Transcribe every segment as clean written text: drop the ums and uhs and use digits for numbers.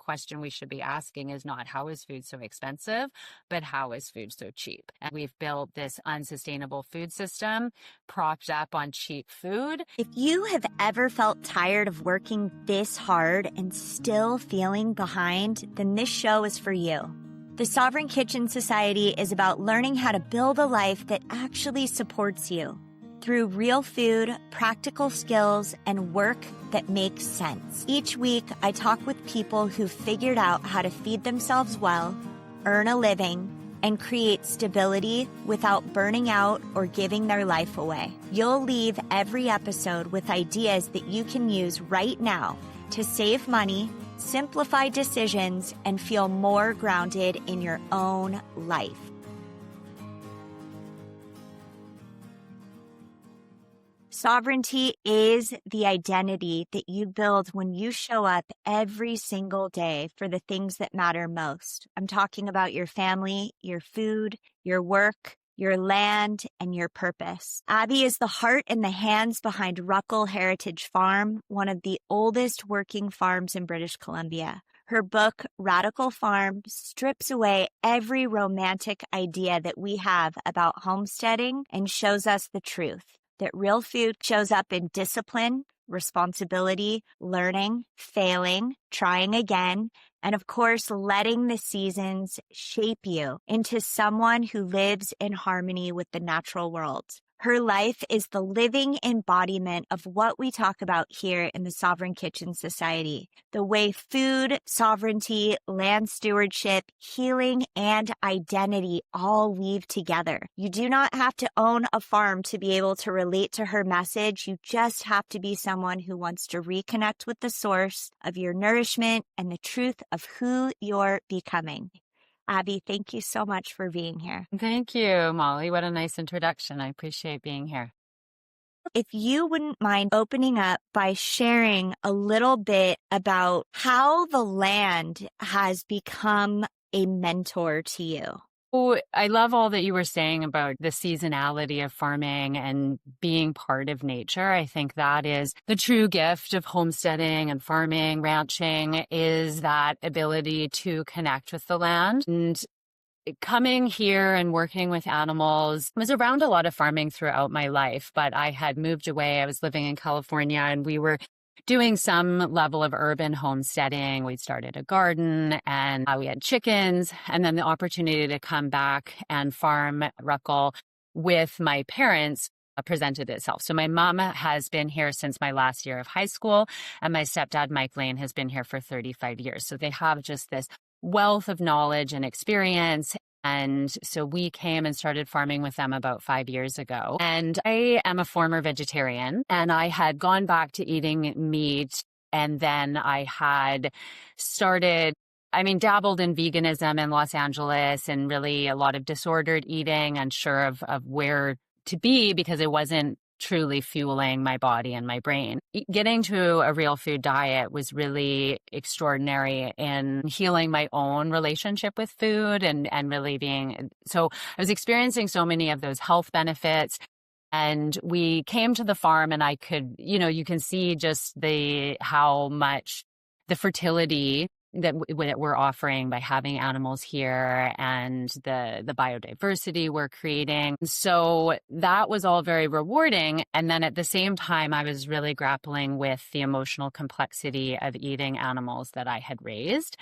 question we should be asking is not how is food so expensive, but how is food so cheap? And we've built this unsustainable food system propped up on cheap food. If you have ever felt tired of working this hard and still feeling behind, then this show is for you. The Sovereign Kitchen Society is about learning how to build a life that actually supports you through real food, practical skills, and work that makes sense. Each week, I talk with people who've figured out how to feed themselves well, earn a living, and create stability without burning out or giving their life away. You'll leave every episode with ideas that you can use right now to save money, simplify decisions, and feel more grounded in your own life. Sovereignty is the identity that you build when you show up every single day for the things that matter most. I'm talking about your family, your food, your work, your land, and your purpose. Abey is the heart and the hands behind Ruckle Heritage Farm, one of the oldest working farms in British Columbia. Her book, Radical Farm, strips away every romantic idea that we have about homesteading and shows us the truth. That real food shows up in discipline, responsibility, learning, failing, trying again, and of course, letting the seasons shape you into someone who lives in harmony with the natural world. Her life is the living embodiment of what we talk about here in the Sovereign Kitchen Society. The way food, sovereignty, land stewardship, healing, and identity all weave together. You do not have to own a farm to be able to relate to her message. You just have to be someone who wants to reconnect with the source of your nourishment and the truth of who you're becoming. Abey, thank you so much for being here. Thank you, Molly. What a nice introduction. I appreciate being here. If you wouldn't mind opening up by sharing a little bit about how the land has become a mentor to you. Oh, I love all that you were saying about the seasonality of farming and being part of nature. I think that is the true gift of homesteading and farming, ranching, is that ability to connect with the land. And coming here and working with animals, I was around a lot of farming throughout my life, but I had moved away. I was living in California and we were doing some level of urban homesteading. We started a garden and we had chickens, and then the opportunity to come back and farm Ruckle with my parents presented itself. So my mom has been here since my last year of high school, and my stepdad, Mike Lane, has been here for 35 years. So they have just this wealth of knowledge and experience. And so we came and started farming with them about 5 years ago. And I am a former vegetarian, and I had gone back to eating meat. And then I had dabbled in veganism in Los Angeles and really a lot of disordered eating, unsure of where to be because it wasn't truly fueling my body and my brain. Getting to a real food diet was really extraordinary in healing my own relationship with food and really so I was experiencing so many of those health benefits. And we came to the farm and I could, you can see just how much the fertility that we're offering by having animals here and the biodiversity we're creating. So that was all very rewarding. And then at the same time, I was really grappling with the emotional complexity of eating animals that I had raised.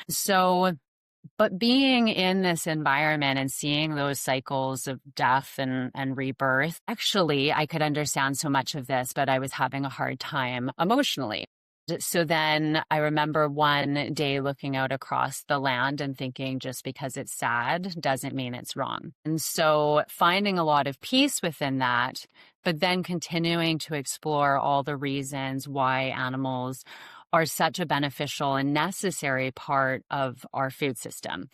But being in this environment and seeing those cycles of death and rebirth, actually, I could understand so much of this, but I was having a hard time emotionally. So then I remember one day looking out across the land and thinking, just because it's sad doesn't mean it's wrong. And so finding a lot of peace within that, but then continuing to explore all the reasons why animals are such a beneficial and necessary part of our food system.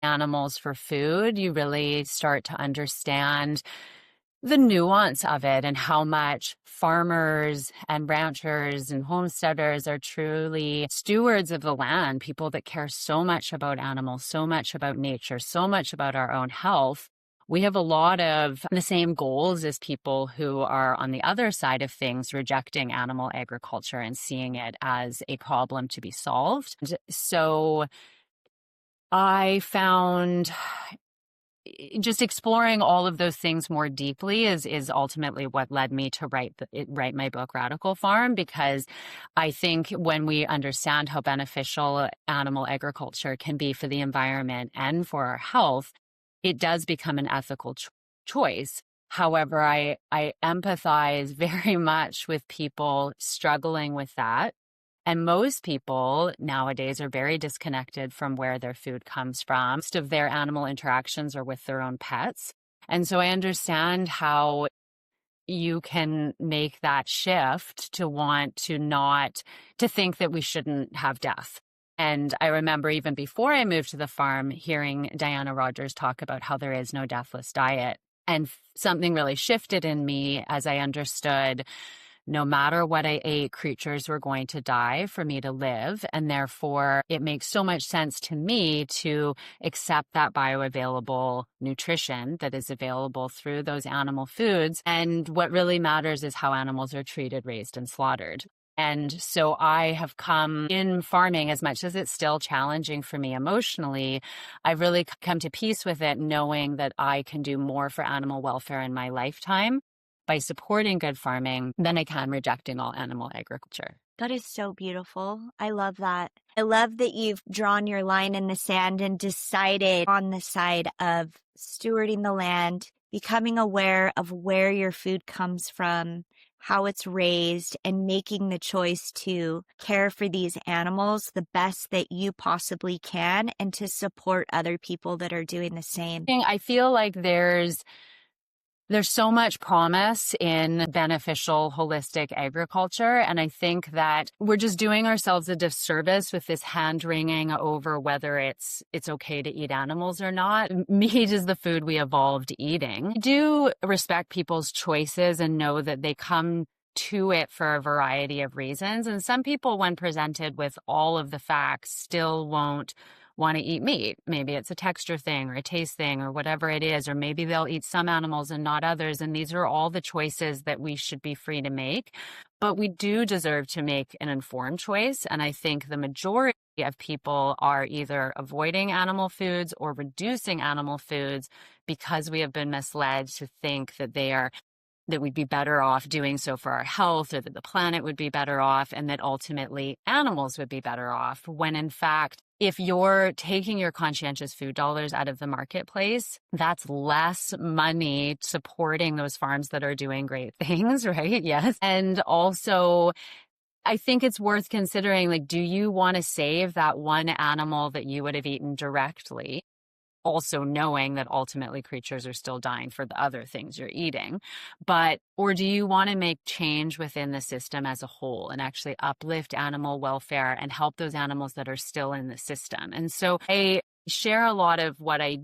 Animals for food, you really start to understand the nuance of it and how much farmers and ranchers and homesteaders are truly stewards of the land, people that care so much about animals, so much about nature, so much about our own health, we have a lot of the same goals as people who are on the other side of things, rejecting animal agriculture and seeing it as a problem to be solved. So I found just exploring all of those things more deeply is ultimately what led me to write my book Ruckle Farm, because I think when we understand how beneficial animal agriculture can be for the environment and for our health, it does become an ethical choice. However, I empathize very much with people struggling with that. And most people nowadays are very disconnected from where their food comes from. Most of their animal interactions are with their own pets. And so I understand how you can make that shift to want to think that we shouldn't have death. And I remember even before I moved to the farm, hearing Diana Rogers talk about how there is no deathless diet. And something really shifted in me as I understood no matter what I ate, creatures were going to die for me to live. And therefore, it makes so much sense to me to accept that bioavailable nutrition that is available through those animal foods. And what really matters is how animals are treated, raised, and slaughtered. And so I have come in farming, as much as it's still challenging for me emotionally, I've really come to peace with it, knowing that I can do more for animal welfare in my lifetime by supporting good farming than I can rejecting all animal agriculture. That is so beautiful. I love that. I love that you've drawn your line in the sand and decided on the side of stewarding the land, becoming aware of where your food comes from, how it's raised, and making the choice to care for these animals the best that you possibly can and to support other people that are doing the same. I feel like there's so much promise in beneficial, holistic agriculture. And I think that we're just doing ourselves a disservice with this hand-wringing over whether it's okay to eat animals or not. Meat is the food we evolved eating. I do respect people's choices and know that they come to it for a variety of reasons. And some people, when presented with all of the facts, still won't want to eat meat. Maybe it's a texture thing or a taste thing or whatever it is, or maybe they'll eat some animals and not others. And these are all the choices that we should be free to make. But we do deserve to make an informed choice. And I think the majority of people are either avoiding animal foods or reducing animal foods because we have been misled to think that that we'd be better off doing so for our health, or that the planet would be better off, and that ultimately animals would be better off, when in fact, if you're taking your conscientious food dollars out of the marketplace, that's less money supporting those farms that are doing great things, right? Yes. And also, I think it's worth considering, like, do you want to save that one animal that you would have eaten directly? Also knowing that ultimately creatures are still dying for the other things you're eating. Or do you want to make change within the system as a whole and actually uplift animal welfare and help those animals that are still in the system? And so I share a lot of what I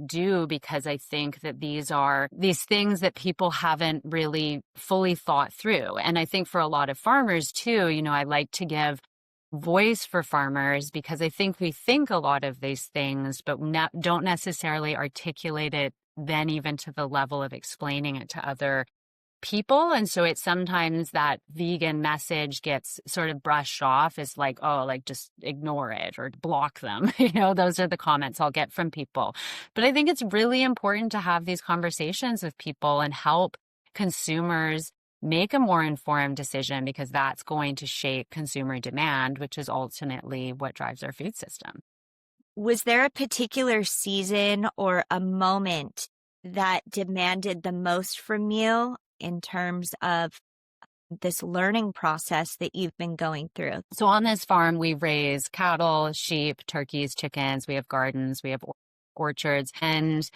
do because I think that these are these things that people haven't really fully thought through. And I think for a lot of farmers too, I like to give voice for farmers because I think we think a lot of these things, but don't necessarily articulate it then even to the level of explaining it to other people. And so it's sometimes that vegan message gets sort of brushed off as like, oh, like just ignore it or block them. Those are the comments I'll get from people. But I think it's really important to have these conversations with people and help consumers make a more informed decision, because that's going to shape consumer demand, which is ultimately what drives our food system. Was there a particular season or a moment that demanded the most from you in terms of this learning process that you've been going through? So on this farm, we raise cattle, sheep, turkeys, chickens. We have gardens, we have orchards, and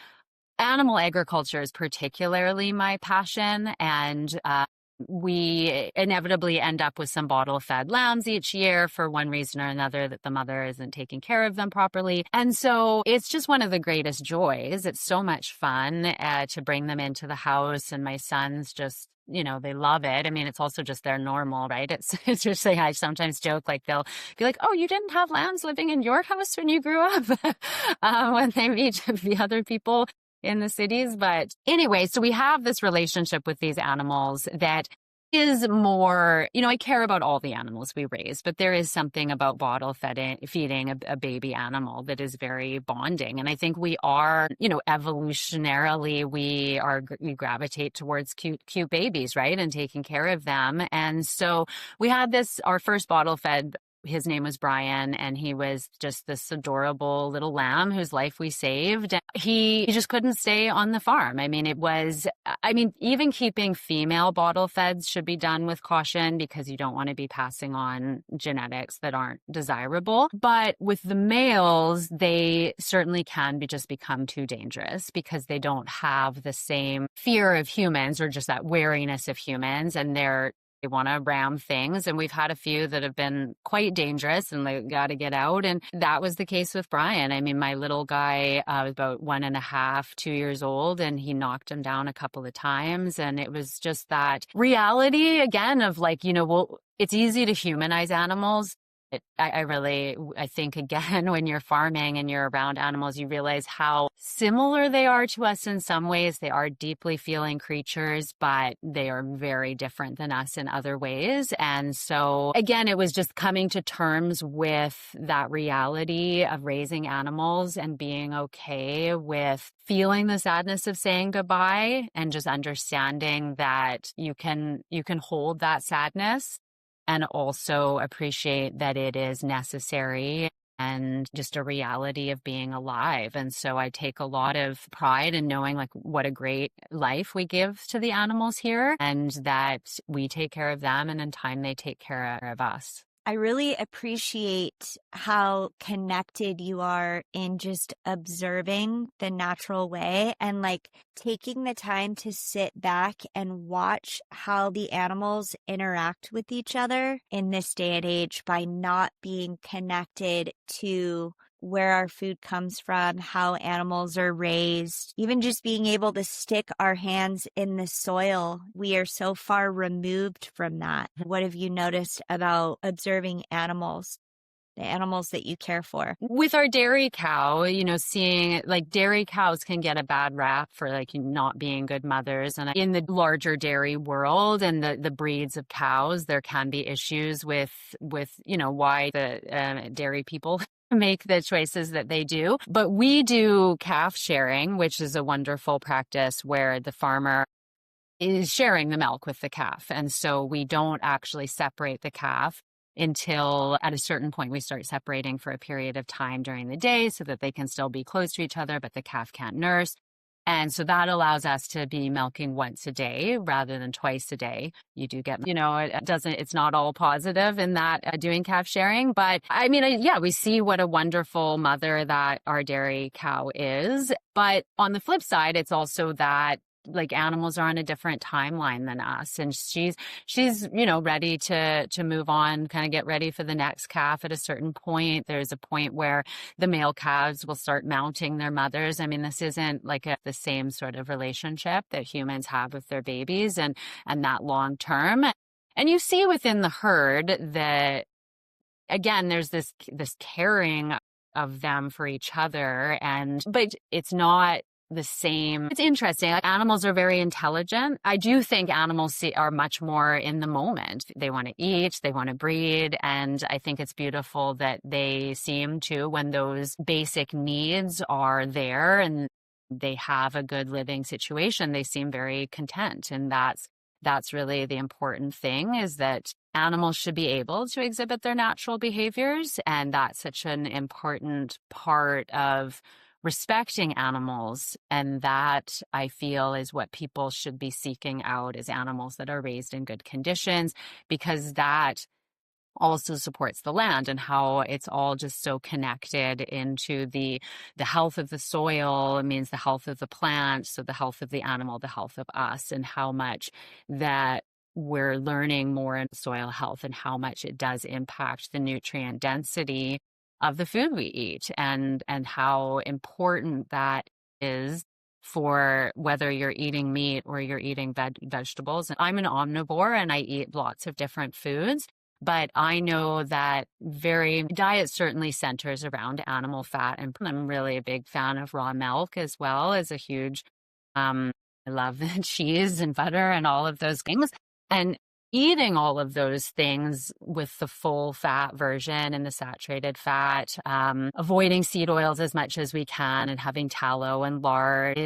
animal agriculture is particularly my passion, and we inevitably end up with some bottle-fed lambs each year for one reason or another, that the mother isn't taking care of them properly. And so it's just one of the greatest joys. It's so much fun to bring them into the house, and my sons just, they love it. I mean, it's also just their normal, right? It's interesting. I sometimes joke, like they'll be like, oh, you didn't have lambs living in your house when you grew up? When they meet the other people. in the cities. But anyway, so we have this relationship with these animals that is more, I care about all the animals we raise, but there is something about feeding a baby animal that is very bonding. And I think we are, evolutionarily, we gravitate towards cute babies, right? And taking care of them. And so we had our first bottle fed. His name was Brian, and he was just this adorable little lamb whose life we saved. He just couldn't stay on the farm. Even keeping female bottle feds should be done with caution because you don't want to be passing on genetics that aren't desirable. But with the males, they certainly can just become too dangerous because they don't have the same fear of humans or just that wariness of humans, and they want to ram things. And we've had a few that have been quite dangerous and they got to get out. And that was the case with Brian. My little guy was about 1.5, 2 years old, and he knocked him down a couple of times. And it was just that reality again of it's easy to humanize animals. I think, again, when you're farming and you're around animals, you realize how similar they are to us in some ways. They are deeply feeling creatures, but they are very different than us in other ways. And so, again, it was just coming to terms with that reality of raising animals and being okay with feeling the sadness of saying goodbye and just understanding that you can hold that sadness and also appreciate that it is necessary and just a reality of being alive. And so I take a lot of pride in knowing what a great life we give to the animals here and that we take care of them and in time they take care of us. I really appreciate how connected you are in just observing the natural way and taking the time to sit back and watch how the animals interact with each other in this day and age by not being connected to where our food comes from, how animals are raised, even just being able to stick our hands in the soil. We are so far removed from that. What have you noticed about observing animals, the animals that you care for? With our dairy cow, seeing dairy cows can get a bad rap for not being good mothers. And in the larger dairy world and the breeds of cows, there can be issues with why the dairy people make the choices that they do. But we do calf sharing, which is a wonderful practice where the farmer is sharing the milk with the calf. And so we don't actually separate the calf until at a certain point we start separating for a period of time during the day so that they can still be close to each other, but the calf can't nurse. And so that allows us to be milking once a day rather than twice a day. You do get, it's not all positive in that doing calf sharing. But we see what a wonderful mother that our dairy cow is. But on the flip side, it's also that animals are on a different timeline than us. And she's ready to move on, kind of get ready for the next calf at a certain point. There's a point where the male calves will start mounting their mothers. This isn't the same sort of relationship that humans have with their babies and that long term. And you see within the herd that, again, there's this caring of them for each other. But it's not the same. It's interesting. Animals are very intelligent. I do think animals are much more in the moment. They want to eat, they want to breed, and I think it's beautiful that they seem to, when those basic needs are there and they have a good living situation, they seem very content. And that's really the important thing, is that animals should be able to exhibit their natural behaviors, and that's such an important part of respecting animals. And that, I feel, is what people should be seeking out, is animals that are raised in good conditions, because that also supports the land and how it's all just so connected into the health of the soil. It means the health of the plant, so the health of the animal, the health of us, and how much that we're learning more in soil health and how much it does impact the nutrient density of the food we eat, and how important that is for whether you're eating meat or you're eating vegetables. I'm an omnivore and I eat lots of different foods, But I know that diet certainly centers around animal fat. And I'm really a big fan of raw milk as well as a huge, I love cheese and butter and all of those things. And eating all of those things with the full fat version and the saturated fat, avoiding seed oils as much as we can and having tallow and lard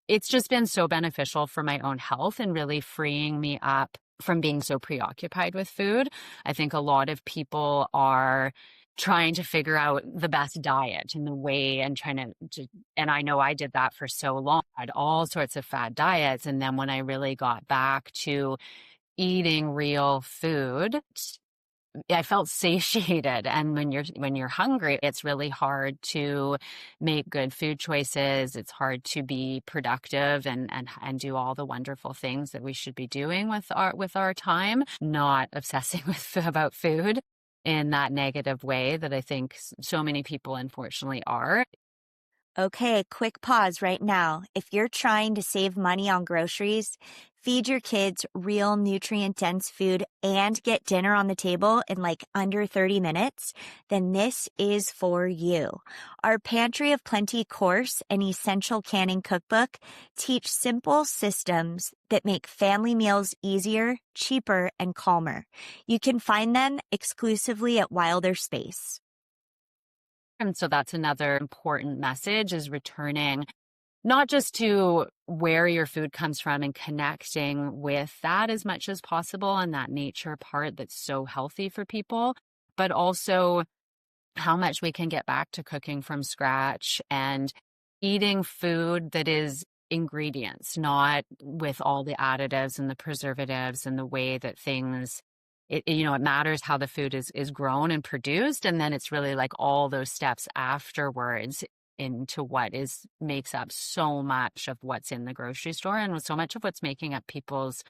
it's just been so beneficial for my own health and really freeing me up from being so preoccupied with food. I think a lot of people are trying to figure out the best diet and the way and and I know I did that for so long. I had all sorts of fad diets. And then when I really got back to eating real food, I felt satiated. And when you're hungry, it's really hard to make good food choices. It's hard to be productive and do all the wonderful things that we should be doing with our time, not obsessing about food in that negative way that I think so many people unfortunately are. Okay, quick pause right now. If you're trying to save money on groceries, feed your kids real nutrient-dense food, and get dinner on the table in like under 30 minutes, then this is for you. Our Pantry of Plenty course and Essential Canning Cookbook teach simple systems that make family meals easier, cheaper, and calmer. You can find them exclusively at Wilder Space. And so that's another important message, is returning not just to where your food comes from and connecting with that as much as possible and that nature part that's so healthy for people, but also how much we can get back to cooking from scratch and eating food that is ingredients, not with all the additives and the preservatives and the way that things it matters how the food is grown and produced. And then it's really like all those steps afterwards into what makes up so much of what's in the grocery store and so much of what's making up people's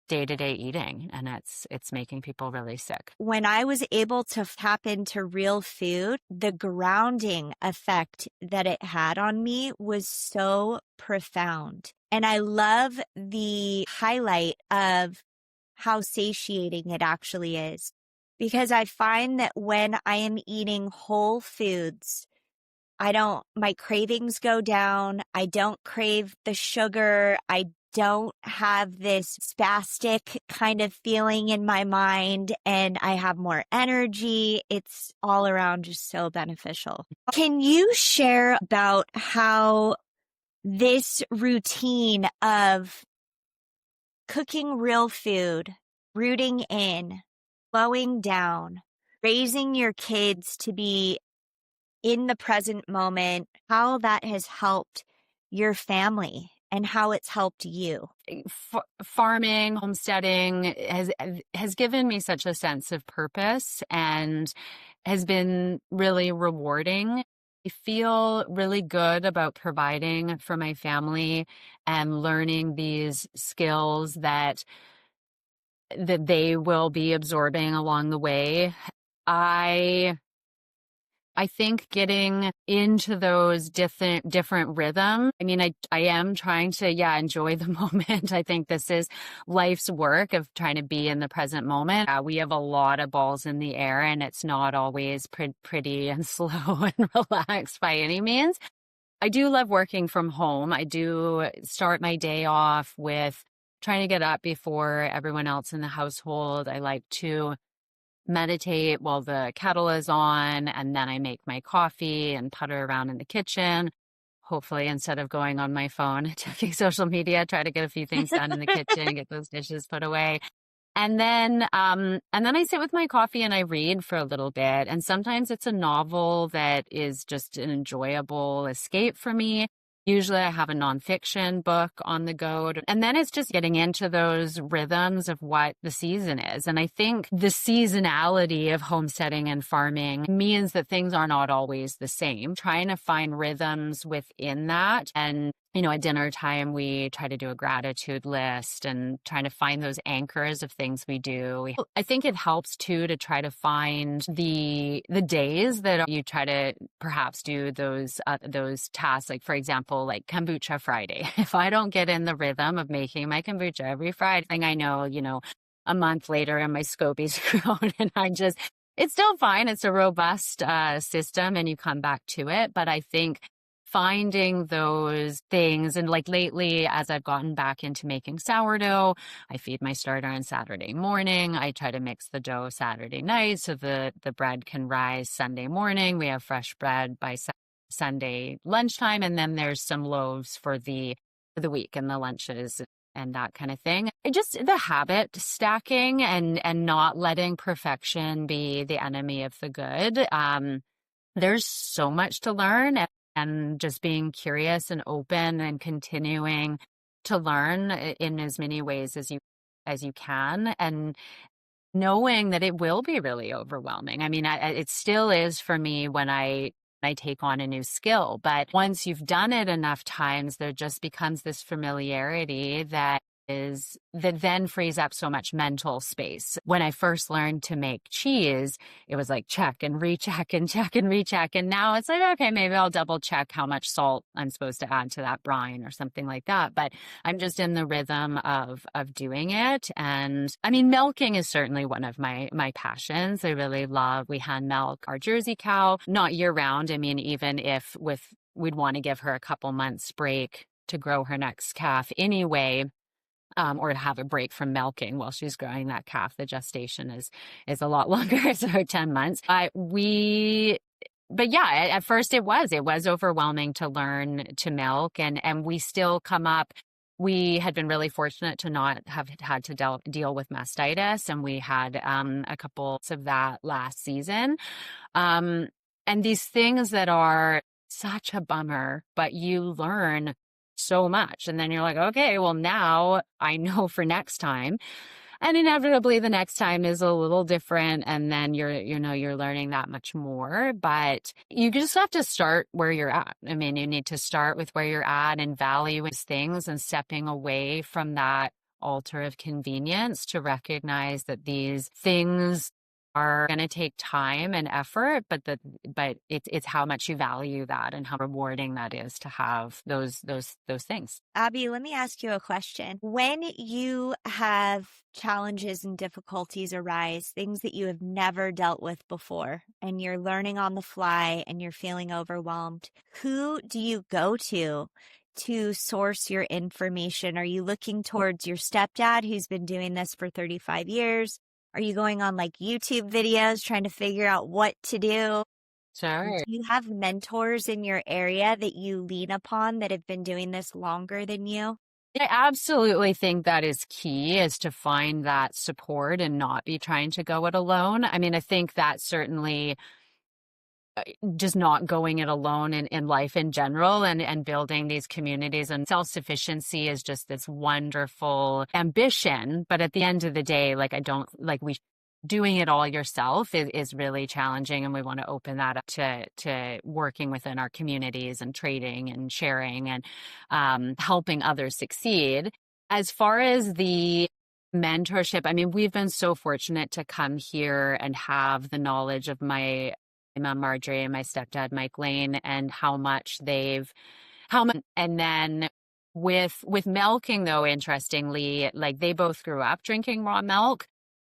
day-to-day eating. And it's making people really sick. When I was able to tap into real food, the grounding effect that it had on me was so profound. And I love the highlight of how satiating it actually is. Because I find that when I am eating whole foods, my cravings go down. I don't crave the sugar. I don't have this spastic kind of feeling in my mind, and I have more energy. It's all around just so beneficial. Can you share about how this routine of cooking real food, rooting in, slowing down, raising your kids to be in the present moment, how that has helped your family and how it's helped you? Farming, homesteading has given me such a sense of purpose and has been really rewarding. I feel really good about providing for my family and learning these skills that they will be absorbing along the way. I think getting into those different rhythms. I mean, I am trying to, enjoy the moment. I think this is life's work of trying to be in the present moment. We have a lot of balls in the air and it's not always pretty and slow and relaxed by any means. I do love working from home. I do start my day off with trying to get up before everyone else in the household. I like to meditate while the kettle is on, and then I make my coffee and putter around in the kitchen. Hopefully, instead of going on my phone, checking social media, try to get a few things done in the kitchen, get those dishes put away. And then I sit with my coffee and I read for a little bit. And sometimes it's a novel that is just an enjoyable escape for me. Usually I have a nonfiction book on the go. And then it's just getting into those rhythms of what the season is. And I think the seasonality of homesteading and farming means that things are not always the same. Trying to find rhythms within that. And at dinner time, we try to do a gratitude list and trying to find those anchors of things we do. I think it helps too to try to find the days that you try to perhaps do those tasks. Like, for example, like kombucha Friday. If I don't get in the rhythm of making my kombucha every Friday, I know, a month later and my scoby's grown and it's still fine. It's a robust system and you come back to it. But I think finding those things, and like lately, as I've gotten back into making sourdough, I feed my starter on Saturday morning. I try to mix the dough Saturday night so the bread can rise Sunday morning. We have fresh bread by Sunday lunchtime, and then there's some loaves for the week and the lunches and that kind of thing. Just the habit stacking and not letting perfection be the enemy of the good. There's so much to learn, and just being curious and open and continuing to learn in as many ways as you can, and knowing that it will be really overwhelming. I mean, it still is for me when I take on a new skill, but once you've done it enough times, there just becomes this familiarity that then frees up so much mental space. When I first learned to make cheese, it was like check and recheck and check and recheck. And now it's like, okay, maybe I'll double check how much salt I'm supposed to add to that brine or something like that. But I'm just in the rhythm of doing it. And I mean, milking is certainly one of my passions. I really love, we hand milk our Jersey cow, not year round. I mean, even if we'd want to give her a couple months break to grow her next calf anyway. Or to have a break from milking while she's growing that calf. The gestation is a lot longer. It's about 10 months. But yeah, at first it was overwhelming to learn to milk, and we still come up. We had been really fortunate to not have had to deal with mastitis, and we had a couple of that last season. And these things that are such a bummer, but you learn so much. And then you're like, okay, well, now I know for next time. And inevitably the next time is a little different. And then you're learning that much more, but you just have to start where you're at. I mean, you need to start with where you're at and valuing things and stepping away from that altar of convenience to recognize that these things are going to take time and effort, but it's how much you value that and how rewarding that is to have those things. Abey, let me ask you a question. When you have challenges and difficulties arise, things that you have never dealt with before, and you're learning on the fly and you're feeling overwhelmed, who do you go to source your information? Are you looking towards your stepdad who's been doing this for 35 years? Are you going on like YouTube videos trying to figure out what to do? Sure. Do you have mentors in your area that you lean upon that have been doing this longer than you? I absolutely think that is key, is to find that support and not be trying to go it alone. I mean, I think that certainly just not going it alone in life in general, and building these communities, and self-sufficiency is just this wonderful ambition. But at the end of the day, doing it all yourself is really challenging. And we want to open that up to working within our communities and trading and sharing and helping others succeed. As far as the mentorship, I mean, we've been so fortunate to come here and have the knowledge of my mom Marjorie and my stepdad Mike Lane, and and then with milking, though, interestingly, like they both grew up drinking raw milk.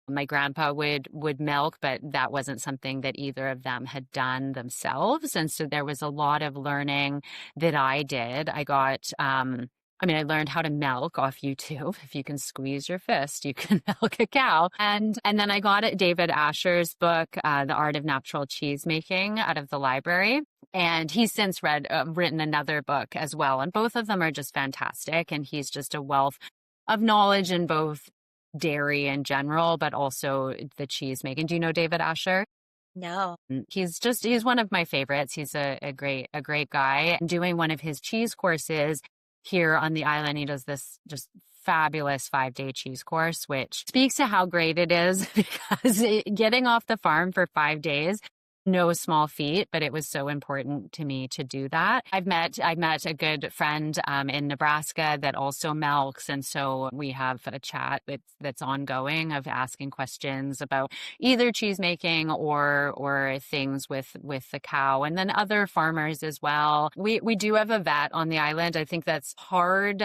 My grandpa would milk, but that wasn't something that either of them had done themselves. And so there was a lot of learning that I did. I learned how to milk off YouTube. If you can squeeze your fist, you can milk a cow. And then I got David Asher's book, The Art of Natural Cheese Making, out of the library. And he's since written another book as well. And both of them are just fantastic. And he's just a wealth of knowledge in both dairy in general, but also the cheese making. Do you know David Asher? No. He's one of my favorites. He's a great guy. Doing one of his cheese courses here on the island, he does this just fabulous 5-day cheese course, which speaks to how great it is, because getting off the farm for 5 days no small feat, but it was so important to me to do that. I've met a good friend in Nebraska that also milks, and so we have a chat that's ongoing of asking questions about either cheese making or things with the cow, and then other farmers as well. We do have a vet on the island. I think that's hard.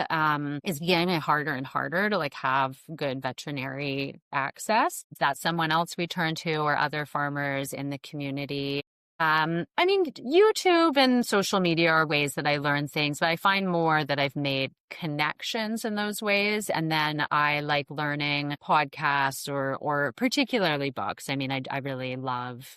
It's getting harder and harder to like have good veterinary access. That's someone else we turn to, or other farmers in the community. I mean, YouTube and social media are ways that I learn things, but I find more that I've made connections in those ways. And then I like learning podcasts or particularly books. I mean, I really love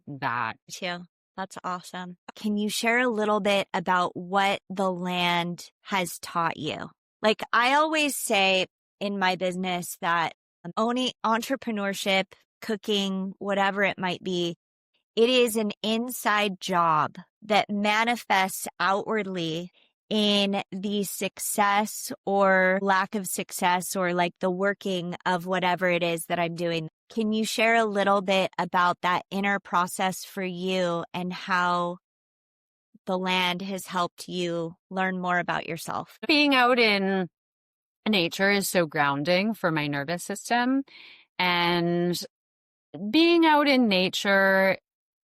that. Too. That's awesome. Can you share a little bit about what the land has taught you? Like I always say in my business that owning entrepreneurship, cooking, whatever it might be, it is an inside job that manifests outwardly in the success or lack of success or like the working of whatever it is that I'm doing. Can you share a little bit about that inner process for you and how the land has helped you learn more about yourself? Being out in nature is so grounding for my nervous system, and being out in nature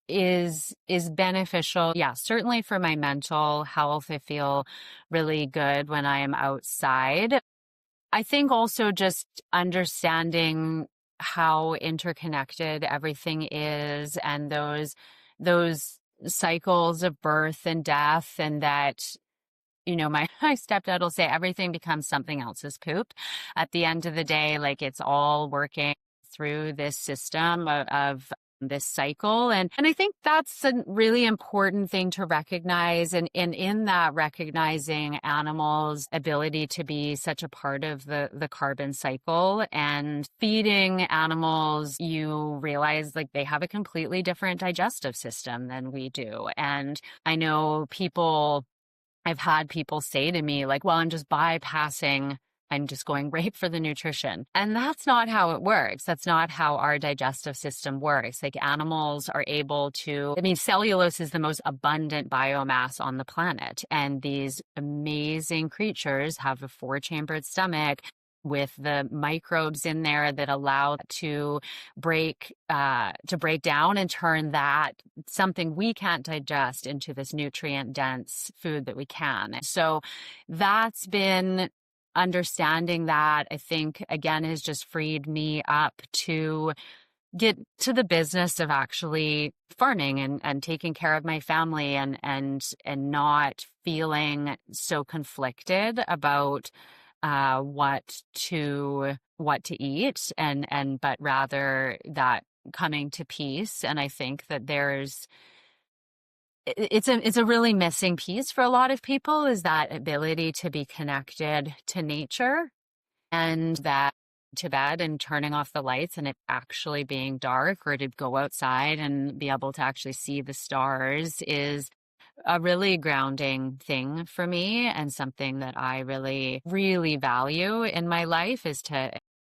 is beneficial. Yeah, certainly for my mental health. I feel really good when I am outside. I think also just understanding how interconnected everything is, and those cycles of birth and death, and that my stepdad will say everything becomes something else's poop at the end of the day. Like it's all working through this system of this cycle. And I think that's a really important thing to recognize. And in that, recognizing animals' ability to be such a part of the carbon cycle, and feeding animals, you realize like they have a completely different digestive system than we do. And I know I've had people say to me like, well, I'm just going right for the nutrition. And that's not how it works. That's not how our digestive system works. Like animals are able to, cellulose is the most abundant biomass on the planet. And these amazing creatures have a 4-chambered stomach with the microbes in there that allow to break down and turn that something we can't digest into this nutrient dense food that we can. So that's been understanding that, I think, again, has just freed me up to get to the business of actually farming and taking care of my family, and not feeling so conflicted about what to eat, but rather that coming to peace. And I think that it's a really missing piece for a lot of people, is that ability to be connected to nature, and that to bed and turning off the lights and it actually being dark, or to go outside and be able to actually see the stars, is a really grounding thing for me, and something that I really, really value in my life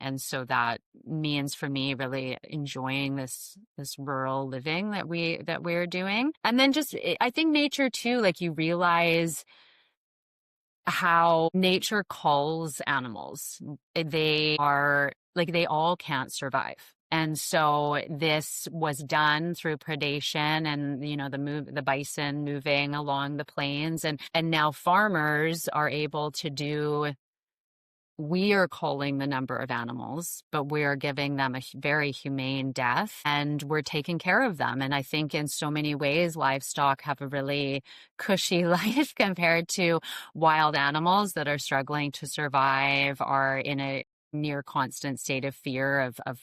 and so that means for me really enjoying this rural living that we're doing. And then just, I think nature too, like you realize how nature calls animals. They are like, they all can't survive. And so this was done through predation and, the bison moving along the plains, and now farmers are able to do. We are culling the number of animals, but we are giving them a very humane death, and we're taking care of them. And I think in so many ways, livestock have a really cushy life compared to wild animals that are struggling to survive, are in a near constant state of fear of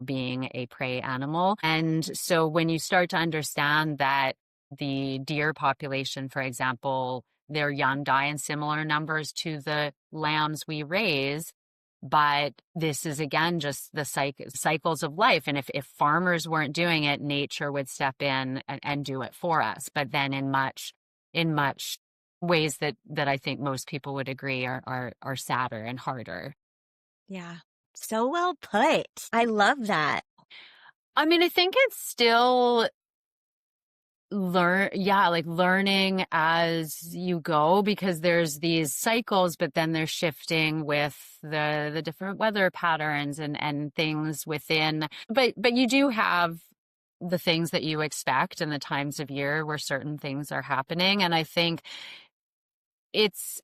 being a prey animal. And so when you start to understand that the deer population, for example, their young die in similar numbers to the lambs we raise. But this is, again, just the cycles of life. And if farmers weren't doing it, nature would step in and do it for us. But then in much ways that I think most people would agree are sadder and harder. Yeah. So well put. I love that. I think it's still learning as you go, because there's these cycles, but then they're shifting with the different weather patterns and things within, but you do have the things that you expect and the times of year where certain things are happening. And I think it's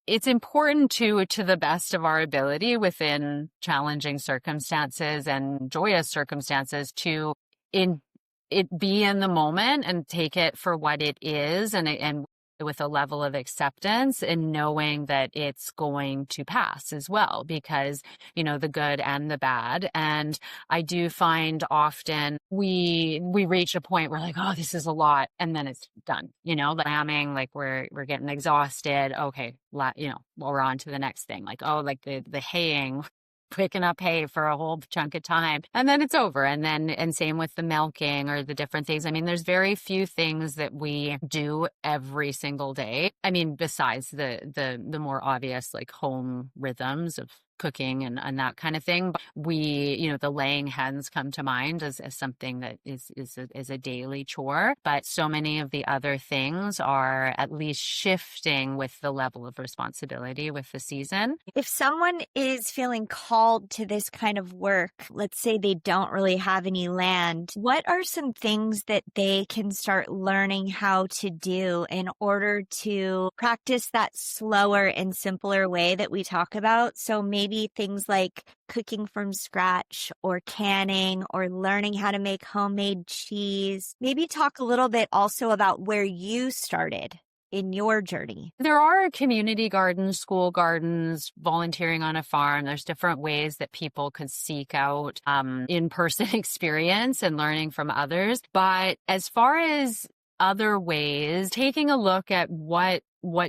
important to the best of our ability within challenging circumstances and joyous circumstances to be in the moment and take it for what it is, and with a level of acceptance and knowing that it's going to pass as well, because, the good and the bad. And I do find often we reach a point where like, oh, this is a lot. And then it's done, lambing, like we're getting exhausted. Okay. Well, we're on to the next thing. Like, oh, like the haying, picking up hay for a whole chunk of time, and then it's over. And same with the milking or the different things. I mean, there's very few things that we do every single day. I mean, besides the more obvious like home rhythms of cooking and that kind of thing. But the laying hens come to mind as something that is a daily chore. But so many of the other things are at least shifting with the level of responsibility with the season. If someone is feeling called to this kind of work, let's say they don't really have any land, what are some things that they can start learning how to do in order to practice that slower and simpler way that we talk about? So maybe things like cooking from scratch or canning or learning how to make homemade cheese. Maybe talk a little bit also about where you started in your journey. There are community gardens, school gardens, volunteering on a farm. There's different ways that people could seek out in-person experience and learning from others. But as far as other ways, taking a look at what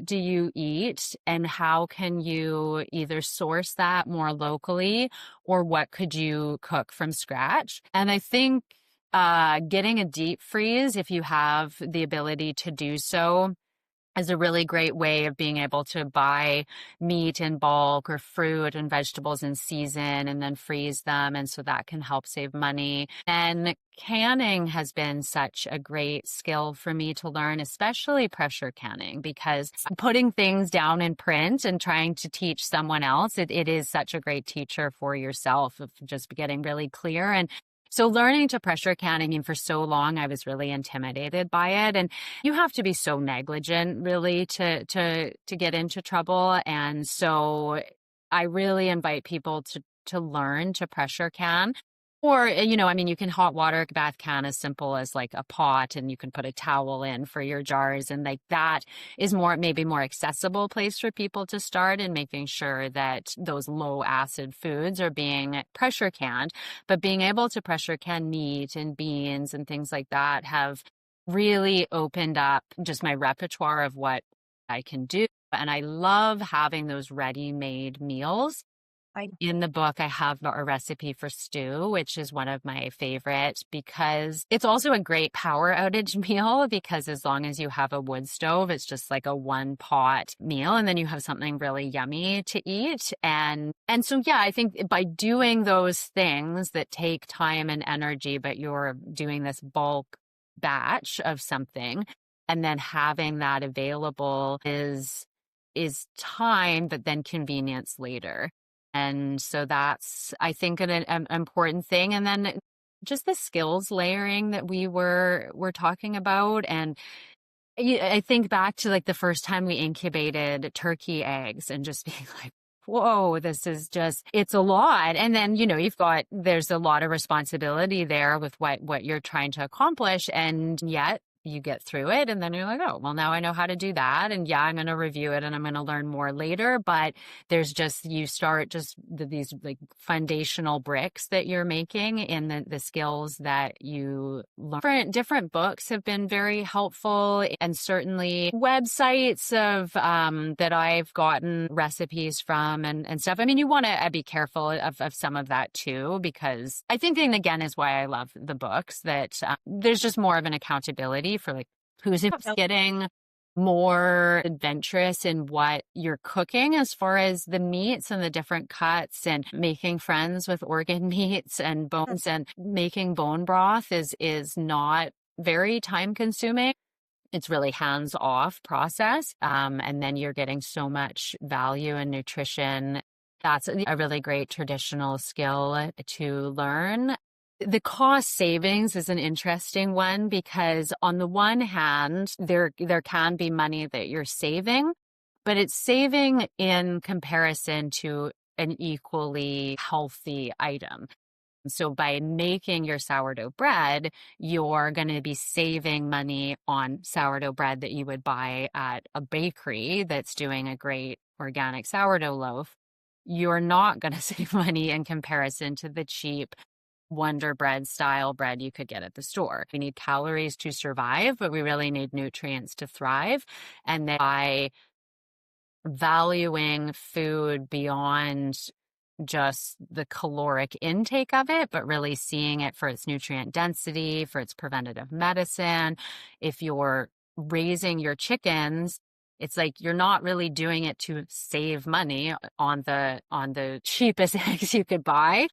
do you eat and how can you either source that more locally, or what could you cook from scratch? And I think getting a deep freeze, if you have the ability to do so, is a really great way of being able to buy meat in bulk or fruit and vegetables in season and then freeze them. And so that can help save money. And canning has been such a great skill for me to learn, especially pressure canning, because putting things down in print and trying to teach someone else, it is such a great teacher for yourself of just getting really clear. And so learning to pressure can, I mean, for so long, I was really intimidated by it. And you have to be so negligent, really, to get into trouble. And so I really invite people to learn to pressure can. Or, I mean, you can hot water a bath can as simple as like a pot, and you can put a towel in for your jars. And like that is maybe more accessible place for people to start, and making sure that those low acid foods are being pressure canned. But being able to pressure can meat and beans and things like that have really opened up just my repertoire of what I can do. And I love having those ready-made meals. In the book, I have a recipe for stew, which is one of my favorites, because it's also a great power outage meal, because as long as you have a wood stove, it's just like a one pot meal, and then you have something really yummy to eat. And so, yeah, I think by doing those things that take time and energy, but you're doing this bulk batch of something, and then having that available is time, but then convenience later. And so that's, I think, an important thing. And then just the skills layering that we were talking about. And I think back to like the first time we incubated turkey eggs and just being like, whoa, this is just, it's a lot. And then, there's a lot of responsibility there with what you're trying to accomplish. And yet you get through it, and then you're like, oh, well, now I know how to do that. And yeah, I'm going to review it and I'm going to learn more later. But there's just, you start just these like foundational bricks that you're making in the skills that you learn. Different books have been very helpful, and certainly websites of that I've gotten recipes from and stuff. I mean, you want to be careful of some of that too, because I think, and again, is why I love the books, that there's just more of an accountability for like who's getting more adventurous in what you're cooking, as far as the meats and the different cuts, and making friends with organ meats and bones, and making bone broth is not very time consuming. It's really hands-off process. And then you're getting so much value and nutrition. That's a really great traditional skill to learn. The cost savings is an interesting one because on the one hand, there can be money that you're saving, but it's saving in comparison to an equally healthy item. So by making your sourdough bread, you're going to be saving money on sourdough bread that you would buy at a bakery that's doing a great organic sourdough loaf. You're not going to save money in comparison to the cheap Wonder Bread style bread you could get at the store. We need calories to survive, but we really need nutrients to thrive. And then by valuing food beyond just the caloric intake of it, but really seeing it for its nutrient density, for its preventative medicine. If you're raising your chickens, it's like you're not really doing it to save money on the cheapest eggs you could buy.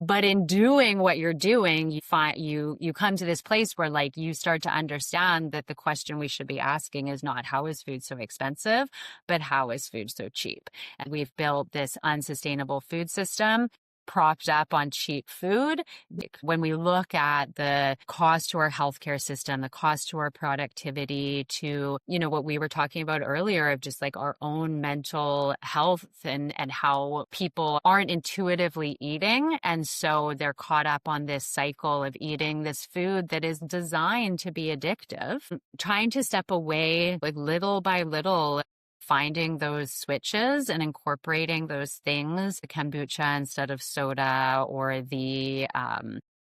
But in doing what you're doing, you come to this place where like you start to understand that the question we should be asking is not how is food so expensive, but how is food so cheap? And we've built this unsustainable food system propped up on cheap food. When we look at the cost to our healthcare system, the cost to our productivity, to, what we were talking about earlier of just like our own mental health and how people aren't intuitively eating. And so they're caught up on this cycle of eating this food that is designed to be addictive, trying to step away like little by little, finding those switches and incorporating those things, the kombucha instead of soda, or the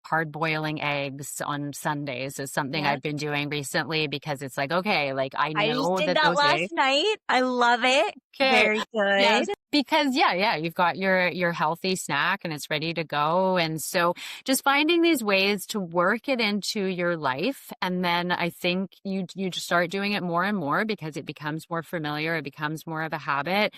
hard boiling eggs on Sundays is something I've been doing recently because it's like, okay, like I just know did that that those last eggs. night. I love it. Okay. Very good. Yes, because you've got your healthy snack and it's ready to go. And so just finding these ways to work it into your life. And then I think you just start doing it more and more because it becomes more familiar. It becomes more of a habit.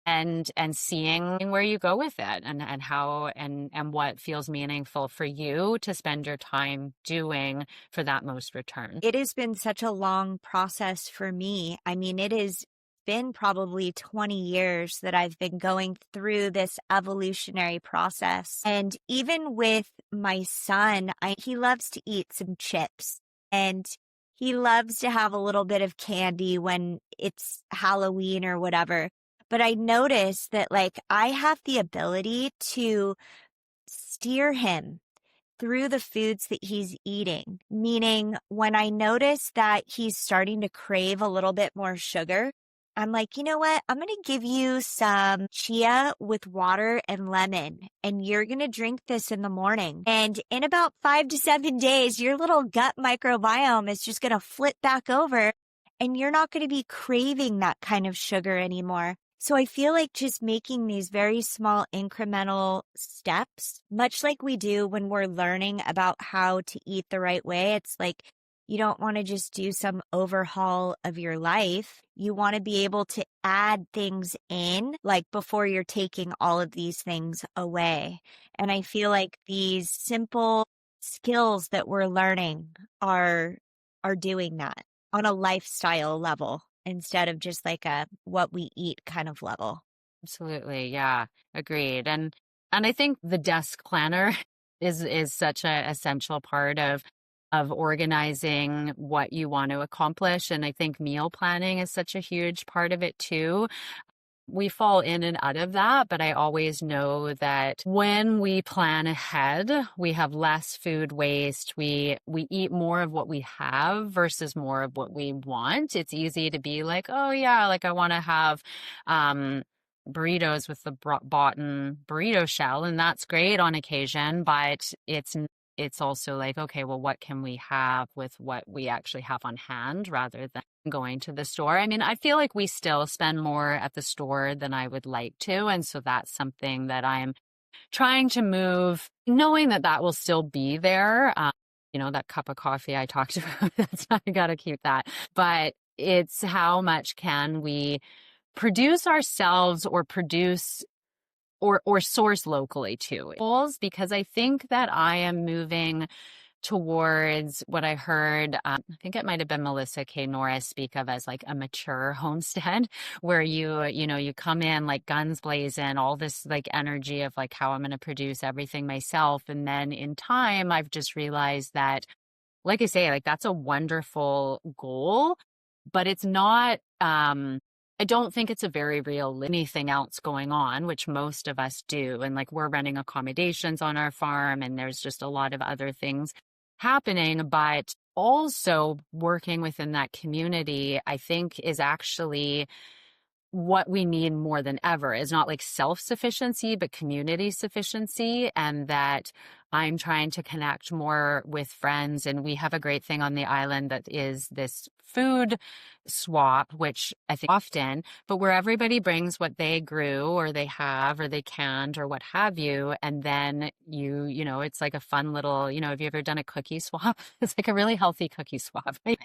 And seeing where you go with it and how and what feels meaningful for you to spend your time doing for that most return. It has been such a long process for me. I mean, it has been probably 20 years that I've been going through this evolutionary process. And even with my son, he loves to eat some chips and he loves to have a little bit of candy when it's Halloween or whatever. But I noticed that like I have the ability to steer him through the foods that he's eating, meaning when I notice that he's starting to crave a little bit more sugar, I'm like, you know what? I'm going to give you some chia with water and lemon, and you're going to drink this in the morning. And in about 5 to 7 days, your little gut microbiome is just going to flip back over, and you're not going to be craving that kind of sugar anymore. So I feel like just making these very small incremental steps, much like we do when we're learning about how to eat the right way. It's like you don't want to just do some overhaul of your life. You want to be able to add things in, like before you're taking all of these things away. And I feel like these simple skills that we're learning are doing that on a lifestyle level, instead of just like a what we eat kind of level. Absolutely. Yeah. Agreed. And I think the desk planner is such an essential part of organizing what you want to accomplish. And I think meal planning is such a huge part of it too. We fall in and out of that, but I always know that when we plan ahead, we have less food waste. We eat more of what we have versus more of what we want. It's easy to be like, oh yeah, like I want to have burritos with the boughten burrito shell, and that's great on occasion, but it's also like, okay, well, what can we have with what we actually have on hand rather than going to the store? I mean, I feel like we still spend more at the store than I would like to. And so that's something that I'm trying to move, knowing that will still be there. That cup of coffee I talked about, I got to keep that. But it's how much can we produce ourselves or produce or source locally too. Because I think that I am moving towards what I heard, I think it might have been Melissa K. Norris speak of as like a mature homestead, where you come in like guns blazing, all this like energy of like how I'm going to produce everything myself. And then in time, I've just realized that, like I say, like that's a wonderful goal, but it's not, I don't think it's a very real anything else going on, which most of us do. And like we're renting accommodations on our farm, and there's just a lot of other things happening. But also working within that community, I think is actually what we need more than ever is not like self-sufficiency, but community sufficiency. And that I'm trying to connect more with friends. And we have a great thing on the island that is this food swap, which I think often, but where everybody brings what they grew or they have or they canned or what have you. And then it's like a fun little, have you ever done a cookie swap? It's like a really healthy cookie swap. Right?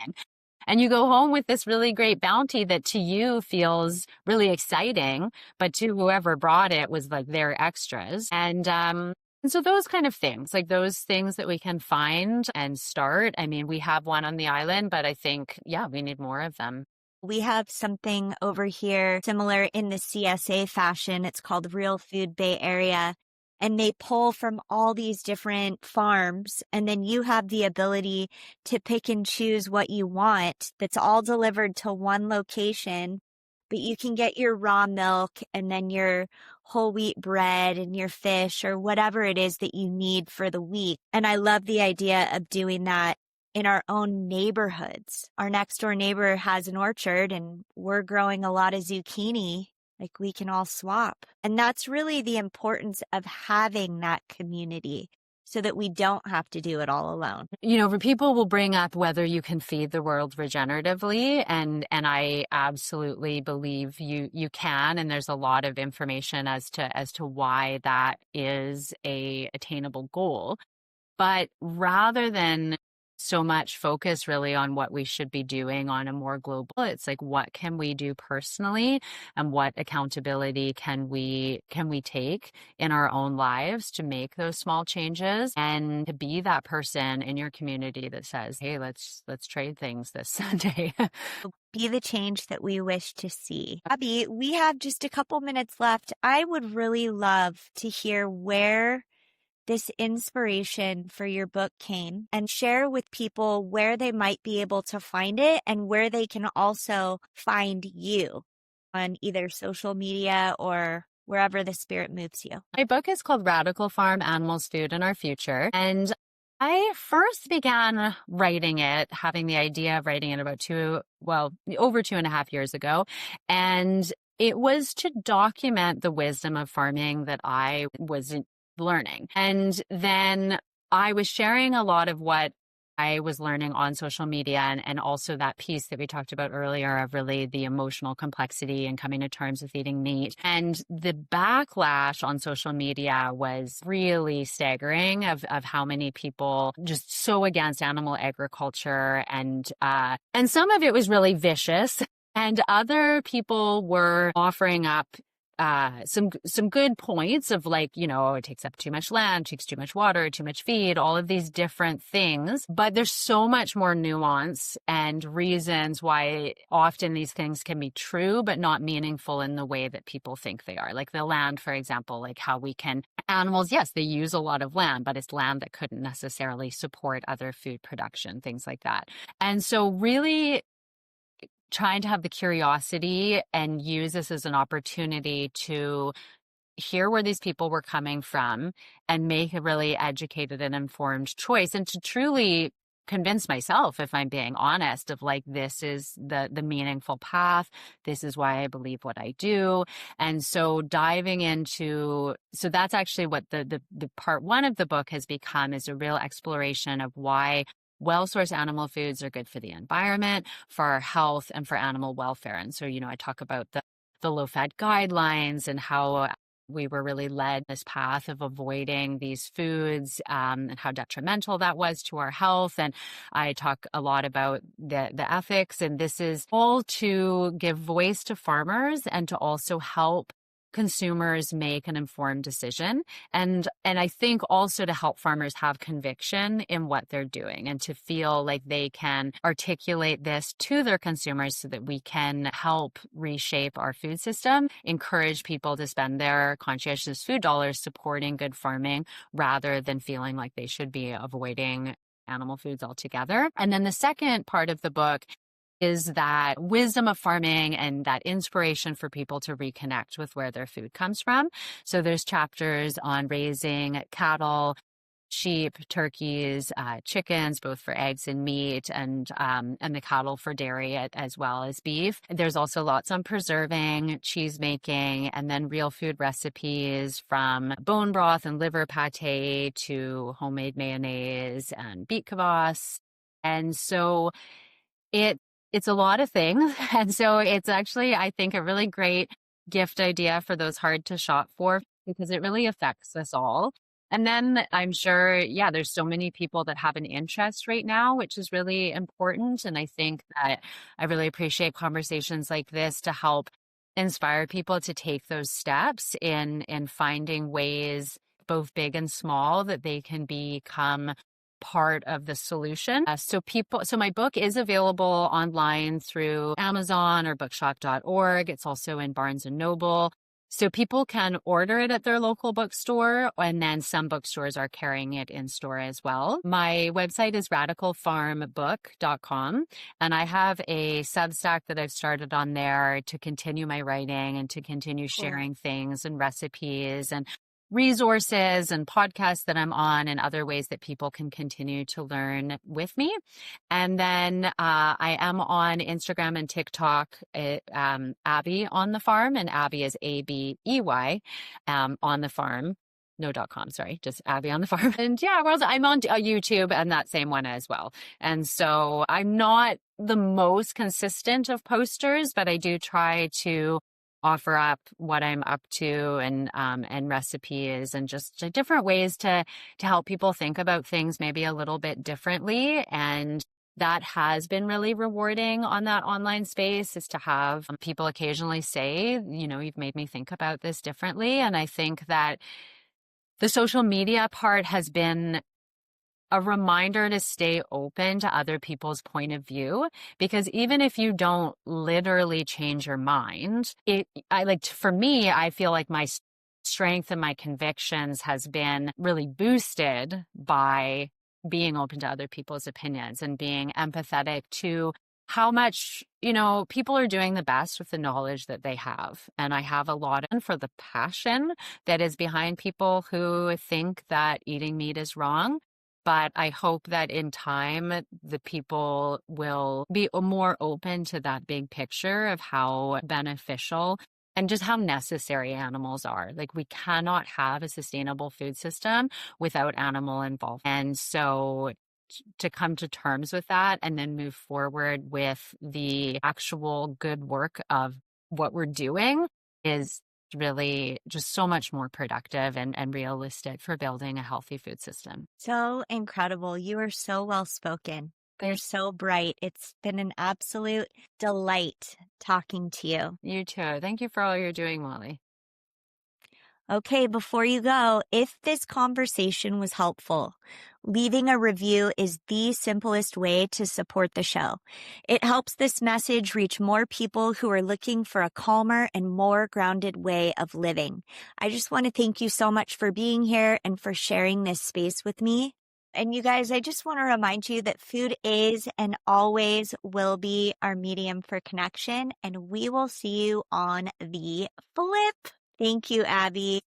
And you go home with this really great bounty that to you feels really exciting, but to whoever brought it was like their extras. And so those kind of things, like those things that we can find and start. I mean, we have one on the island, but I think, yeah, we need more of them. We have something over here similar in the CSA fashion. It's called Real Food Bay Area. And they pull from all these different farms. And then you have the ability to pick and choose what you want. That's all delivered to one location. But you can get your raw milk and then your whole wheat bread and your fish or whatever it is that you need for the week. And I love the idea of doing that in our own neighborhoods. Our next door neighbor has an orchard and we're growing a lot of zucchini. Like we can all swap. And that's really the importance of having that community so that we don't have to do it all alone. People will bring up whether you can feed the world regeneratively. And I absolutely believe you can. And there's a lot of information as to why that is a attainable goal. But rather than so much focus really on what we should be doing on a more global, it's like, what can we do personally and what accountability can we take in our own lives to make those small changes and to be that person in your community that says, hey, let's trade things this Sunday. Be the change that we wish to see. Abey, we have just a couple minutes left. I would really love to hear where this inspiration for your book came and share with people where they might be able to find it and where they can also find you on either social media or wherever the spirit moves you. My book is called Ruckle Farm, Animals, Food, and Our Future. And I first began writing it, having the idea of writing it over 2.5 years ago. And it was to document the wisdom of farming that I was learning. And then I was sharing a lot of what I was learning on social media and also that piece that we talked about earlier of really the emotional complexity and coming to terms with eating meat. And the backlash on social media was really staggering of how many people just so against animal agriculture. And some of it was really vicious. And other people were offering up some good points of like, it takes up too much land, takes too much water, too much feed, all of these different things. But there's so much more nuance and reasons why often these things can be true, but not meaningful in the way that people think they are. Like the land, for example, like how animals, yes, they use a lot of land, but it's land that couldn't necessarily support other food production, things like that. And so really trying to have the curiosity and use this as an opportunity to hear where these people were coming from and make a really educated and informed choice, and to truly convince myself, if I'm being honest, of like, this is the meaningful path. This is why I believe what I do. And so diving into, so that's actually what the part one of the book has become, is a real exploration of why well-sourced animal foods are good for the environment, for our health, and for animal welfare. And so, I talk about the low-fat guidelines and how we were really led this path of avoiding these foods and how detrimental that was to our health. And I talk a lot about the ethics. And this is all to give voice to farmers and to also help consumers make an informed decision. And I think also to help farmers have conviction in what they're doing and to feel like they can articulate this to their consumers so that we can help reshape our food system, encourage people to spend their conscientious food dollars supporting good farming rather than feeling like they should be avoiding animal foods altogether. And then the second part of the book is that wisdom of farming and that inspiration for people to reconnect with where their food comes from. So there's chapters on raising cattle, sheep, turkeys, chickens, both for eggs and meat, and the cattle for dairy as well as beef. There's also lots on preserving, cheese making, and then real food recipes from bone broth and liver pate to homemade mayonnaise and beet kvass. And so it's a lot of things. And so it's actually, I think, a really great gift idea for those hard to shop for because it really affects us all. And then I'm sure, there's so many people that have an interest right now, which is really important. And I think that I really appreciate conversations like this to help inspire people to take those steps in finding ways, both big and small, that they can become part of the solution. So my book is available online through Amazon or bookshop.org. It's also in Barnes and Noble. So people can order it at their local bookstore, and then some bookstores are carrying it in store as well. My website is radicalfarmbook.com, and I have a Substack that I've started on there to continue my writing and to continue sharing things and recipes and resources and podcasts that I'm on and other ways that people can continue to learn with me. And then I am on Instagram and TikTok, Abey on the farm, and Abey is ABEY on the farm. No.com, sorry, just Abey on the farm. And I'm on YouTube and that same one as well. And so I'm not the most consistent of posters, but I do try to offer up what I'm up to and recipes and just different ways to help people think about things maybe a little bit differently. And that has been really rewarding on that online space, is to have people occasionally say, you've made me think about this differently. And I think that the social media part has been a reminder to stay open to other people's point of view, because even if you don't literally change your mind, for me, I feel like my strength and my convictions has been really boosted by being open to other people's opinions and being empathetic to how much, people are doing the best with the knowledge that they have. And I have a lot for the passion that is behind people who think that eating meat is wrong. But I hope that in time, the people will be more open to that big picture of how beneficial and just how necessary animals are. Like, we cannot have a sustainable food system without animal involvement. And so to come to terms with that and then move forward with the actual good work of what we're doing is really just so much more productive and realistic for building a healthy food system. So incredible. You are so well spoken. You're so bright. It's been an absolute delight talking to you. You too. Thank you for all you're doing, Molly. Okay, before you go, if this conversation was helpful, leaving a review is the simplest way to support the show. It helps this message reach more people who are looking for a calmer and more grounded way of living. I just want to thank you so much for being here and for sharing this space with me. And you guys, I just want to remind you that food is and always will be our medium for connection, and we will see you on the flip. Thank you, Abey.